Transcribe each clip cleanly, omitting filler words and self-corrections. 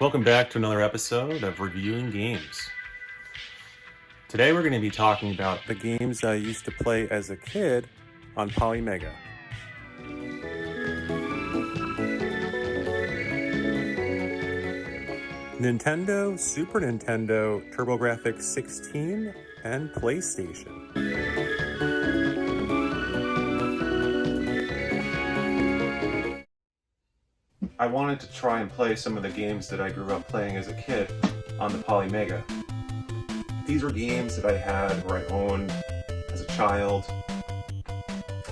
Welcome back to another episode of Reviewing Games. Today we're going to be talking about the games I used to play as a kid on Polymega. Nintendo, Super Nintendo, TurboGrafx 16, and PlayStation. I wanted to try and play some of the games that I grew up playing as a kid on the Polymega. These were games that I had or I owned as a child.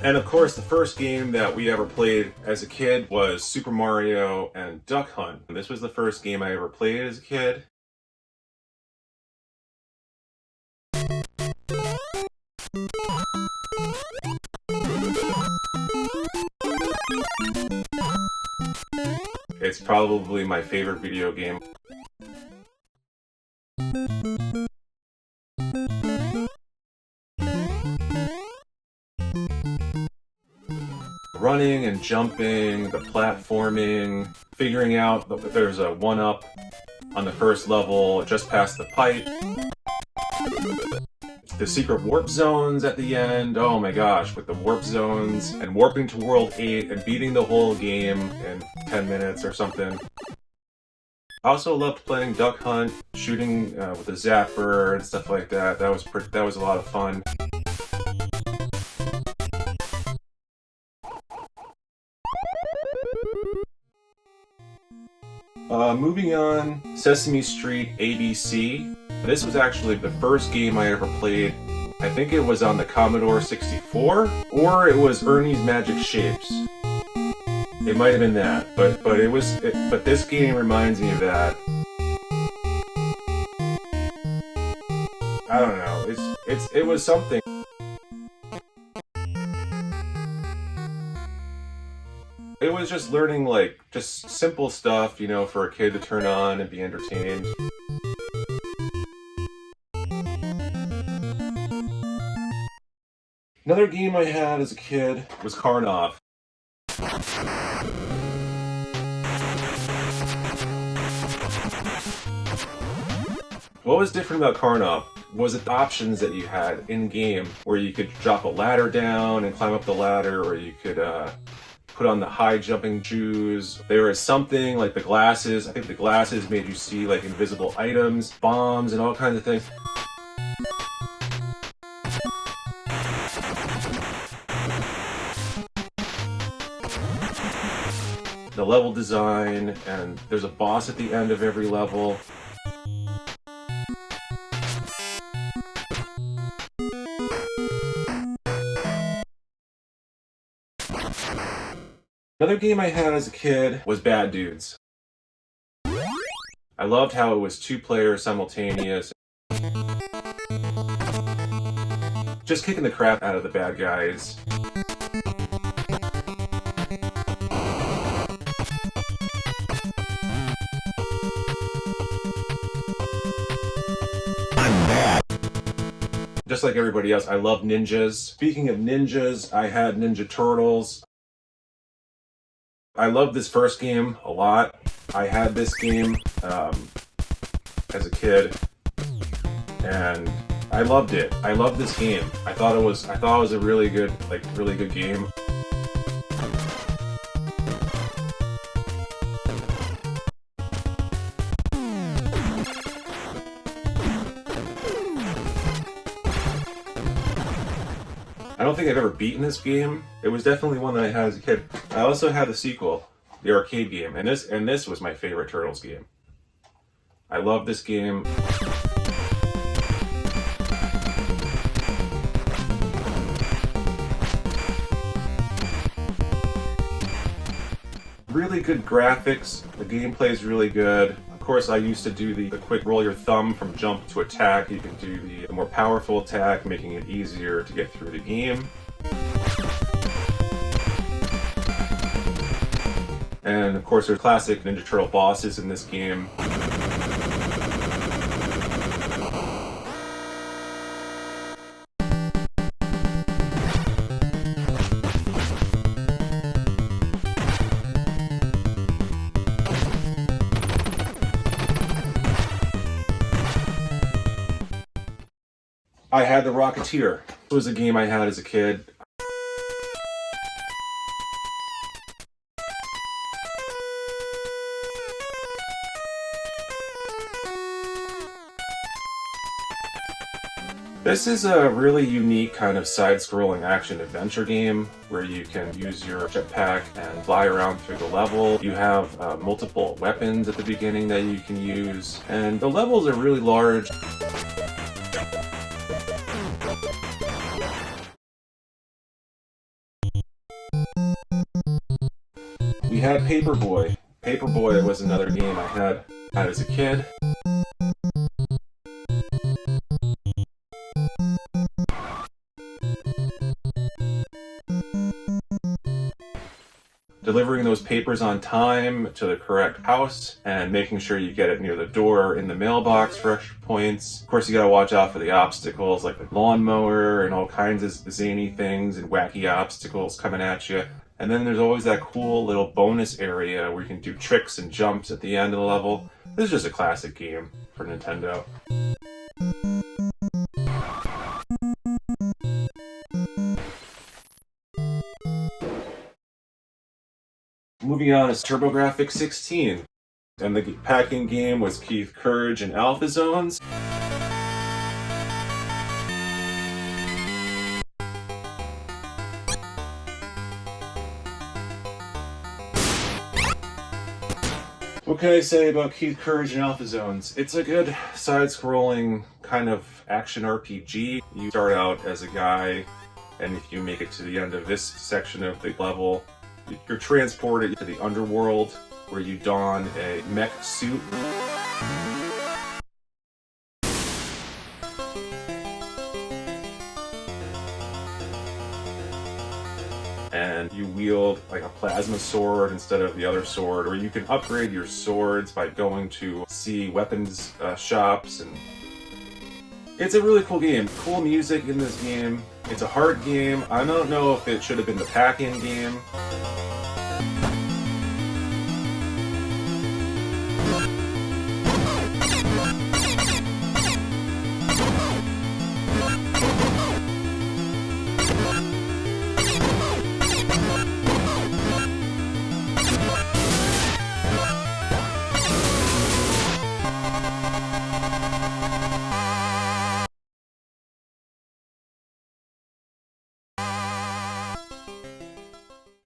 And of course, the first game that we ever played as a kid was Super Mario and Duck Hunt. And this was the first game I ever played as a kid. It's probably my favorite video game. Running and jumping, the platforming, figuring out that there's a one-up on the first level just past the pipe. The secret warp zones at the end, oh my gosh, with the warp zones and warping to World 8 and beating the whole game in 10 minutes or something. I also loved playing Duck Hunt, shooting with a zapper and stuff like that. That was a lot of fun. Moving on, Sesame Street ABC. This was actually the first game I ever played. I think it was on the Commodore 64, or it was Ernie's Magic Shapes. It might have been that, but this game reminds me of that. I don't know. It was something. It was just learning, like, just simple stuff, you know, for a kid to turn on and be entertained. Another game I had as a kid was Karnov. What was different about Karnov was the options that you had in-game, where you could drop a ladder down and climb up the ladder, or you could put on the high jumping shoes. There was something like the glasses. I think the glasses made you see like invisible items, bombs, and all kinds of things. The level design, and there's a boss at the end of every level. Another game I had as a kid was Bad Dudes. I loved how it was two-player simultaneous. Just kicking the crap out of the bad guys. Just like everybody else, I love ninjas. Speaking of ninjas, I had Ninja Turtles. I loved this first game a lot. I had this game as a kid, and I loved it. I loved this game. I thought it was a really good game. I don't think I've ever beaten this game. It was definitely one that I had as a kid. I also had the sequel, the arcade game, and this was my favorite Turtles game. I love this game. Really good graphics. The gameplay is really good. Of course, I used to do the quick roll your thumb from jump to attack. You can do the more powerful attack, making it easier to get through the game. And of course, there's classic Ninja Turtle bosses in this game. I had the Rocketeer. It was a game I had as a kid. This is a really unique kind of side-scrolling action-adventure game where you can use your jetpack and fly around through the level. You have multiple weapons at the beginning that you can use, and the levels are really large. We had Paperboy. Paperboy was another game I had as a kid. Delivering those papers on time to the correct house and making sure you get it near the door in the mailbox for extra points. Of course, you gotta watch out for the obstacles like the lawnmower and all kinds of zany things and wacky obstacles coming at you. And then there's always that cool little bonus area where you can do tricks and jumps at the end of the level. This is just a classic game for Nintendo. Moving on is TurboGrafx 16, and the packing game was Keith Courage and Alpha Zones. What can I say about Keith Courage and Alpha Zones? It's a good side-scrolling kind of action RPG. You start out as a guy, and if you make it to the end of this section of the level, you're transported to the underworld where you don a mech suit. And you wield like a plasma sword instead of the other sword, or you can upgrade your swords by going to see weapons shops. And it's a really cool game. Cool music in this game. It's a hard game. I don't know if it should have been the pack-in game.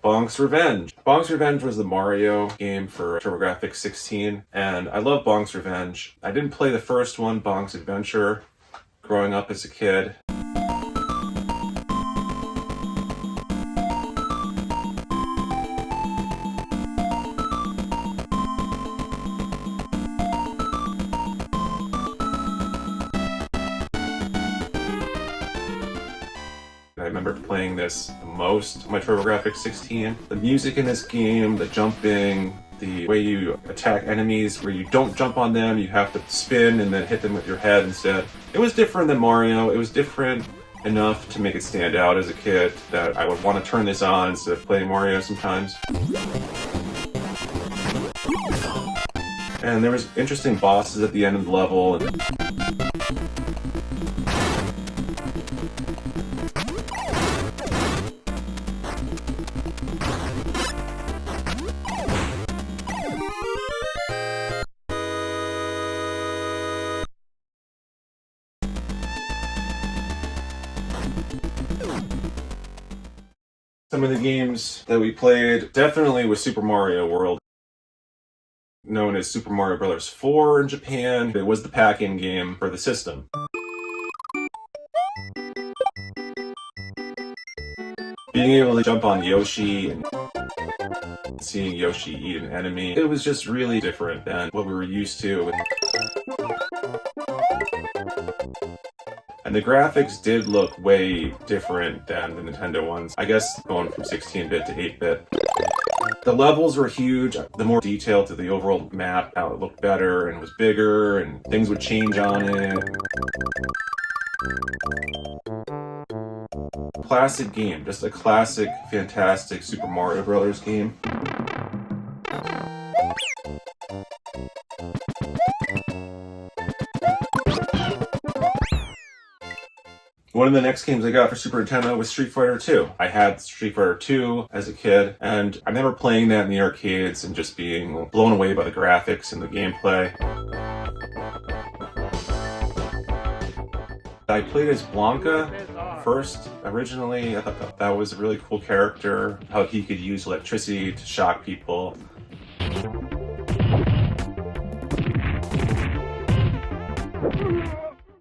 Bongs Revenge. Bongs Revenge was the Mario game for TurboGrafx 16, and I love Bongs Revenge. I didn't play the first one, Bongs Adventure, growing up as a kid. I remember playing this the most on my TurboGrafx 16. The music in this game, the jumping, the way you attack enemies where you don't jump on them, you have to spin and then hit them with your head instead. It was different than Mario. It was different enough to make it stand out as a kid that I would want to turn this on instead of playing Mario sometimes. And there was interesting bosses at the end of the level. Some of the games that we played definitely was Super Mario World, known as Super Mario Bros. 4 in Japan. It was the pack-in game for the system. Being able to jump on Yoshi and seeing Yoshi eat an enemy, it was just really different than what we were used to. And the graphics did look way different than the Nintendo ones. I guess going from 16-bit to 8-bit. The levels were huge. The more detail to the overall map, how it looked better and was bigger and things would change on it. Classic game, just a classic, fantastic Super Mario Bros. Game. One of the next games I got for Super Nintendo was Street Fighter 2. I had Street Fighter 2 as a kid, and I remember playing that in the arcades and just being blown away by the graphics and the gameplay. I played as Blanca first. Originally, I thought that was a really cool character, how he could use electricity to shock people.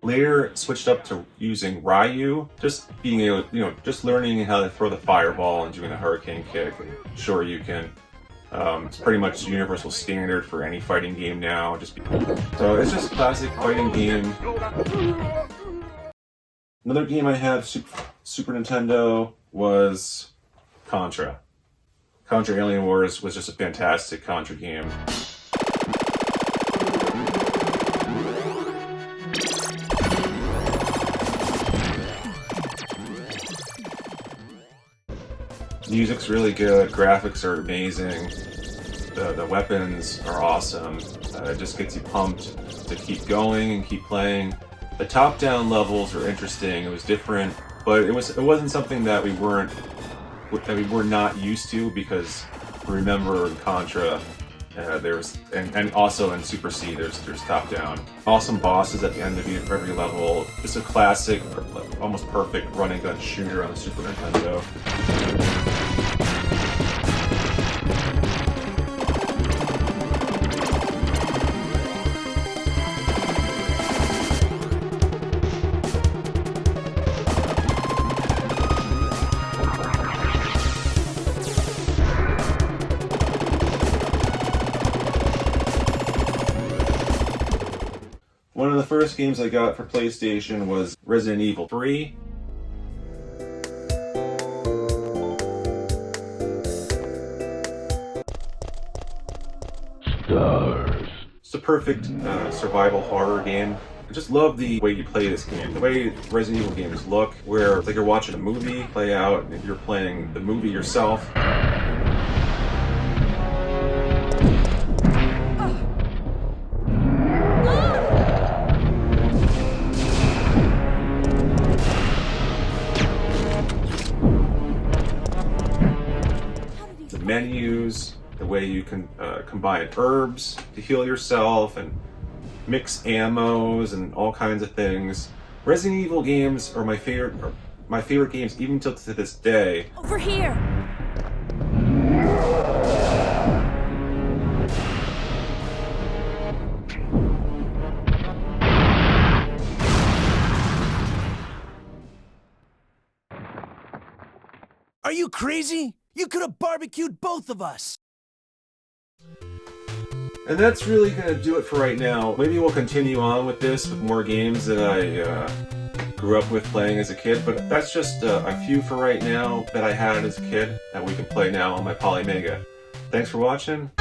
Later, switched up to using Ryu, just being able, just learning how to throw the fireball and doing the hurricane kick and Shoryuken. It's pretty much universal standard for any fighting game now. So it's just a classic fighting game. Another game I had Super Nintendo was Contra. Contra Alien Wars was just a fantastic Contra game. Music's really good, graphics are amazing, the weapons are awesome. It just gets you pumped to keep going and keep playing. The top-down levels were interesting. It was different, but it wasn't something that we were not used to, because remember in Contra, and also in Super C, there's top-down. Awesome bosses at the end of every level. Just a classic, almost perfect running gun shooter on the Super Nintendo. One of the first games I got for PlayStation was Resident Evil 3. Stars. It's a perfect survival horror game. I just love the way you play this game. The way Resident Evil games look, where it's like you're watching a movie play out and you're playing the movie yourself. Menus, the way you can combine herbs to heal yourself and mix ammos and all kinds of things. Resident Evil games are my favorite games even till to this day. Over here. Are you crazy? You could have barbecued both of us! And that's really going to do it for right now. Maybe we'll continue on with this with more games that I grew up with playing as a kid, but that's just a few for right now that I had as a kid that we can play now on my Polymega. Thanks for watching.